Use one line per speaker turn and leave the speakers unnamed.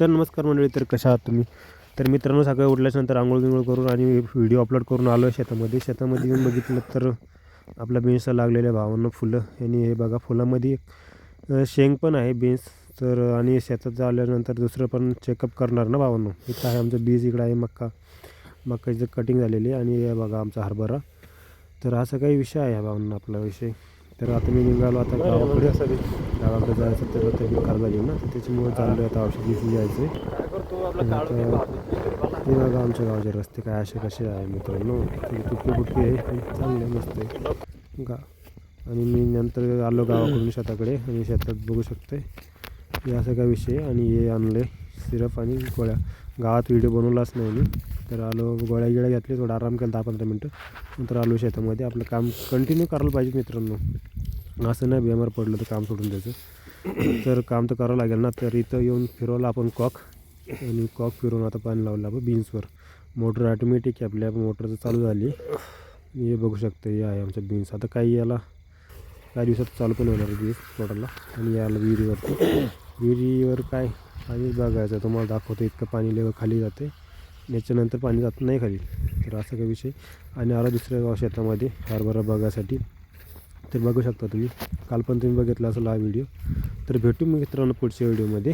तर नमस्कार मंडळी, तर कशा आहात तुम्ही? तर मित्रांनो, सकाळी उठल्याच्यानंतर आंघोळ गिंघोळ करून आणि व्हिडिओ अपलोड करून आलो आहे शेतामध्ये येऊन बघितलं तर आपल्या बीन्सला लागलेल्या भावांना फुलं. आणि हे बघा, फुलामध्ये शेंग पण आहे बीन्स. तर आणि शेतात आल्यानंतर दुसरं पण चेकअप करणार ना भावांनो. इथं आहे आमचं बीज, इकडं आहे मक्काची कटिंग झालेली. आणि हे बघा आमचा हरभरा. तर असा काही विषय आहे भावांना आपला विषय. तर आता मी निघालो आता गावाकडे जायचं, तर तब्येत खराब झाली ना, तर त्याच्यामुळे चाललो आता औषधी जायचं आहे. हे बघा आमच्या गावाचे रस्ते काय असे कसे आहे मित्रांनो, तुटके फुटके आहे पण चांगले मस्त आहे गा. आणि मी नंतर आलो गावाकडून शेताकडे, आणि शेतात बघू शकते हे असं काय विषय. आणि हे आणले सिरप आणि गोळ्या. गावात व्हिडिओ बनवलाच नाही मी, तर आलो गोळ्या गिळ्या घेतले, थोडा आराम केला 10-15 मिनटं. नंतर आलो शेतामध्ये. आपलं काम कंटिन्यू करायला पाहिजे मित्रांनो, असं नाही बेमार पडलं तर काम सोडून द्यायचं. तर काम तर करावं लागेल ना. तर इथं येऊन फिरवलं आपण कॉक, आणि कॉक फिरवून आता पाणी लावलं आपण बीन्सवर. मोटर ऑटोमॅटिक आहे आपल्या, मोटर चालू झाली. हे बघू शकता, हे आहे आमच्या बीन्स. आता काही दिवसात चालू पण होणार बीन्स मोटरला. आणि याला विहिरीवर काय पाणी बघायचं तुम्हाला दाखवतो. इतकं पाणी लेवल खाली जाते, याच्यानंतर पाणी जात नाही खाली. तर असा काही विषय. आणि आला दुसऱ्या शेतामध्ये हरभरा बघायसाठी. तर बघू शकता तुम्ही, काल पण तुम्ही बघितला असेल हा व्हिडिओ. तर भेटू मित्रांनो पुढच्या व्हिडिओमध्ये.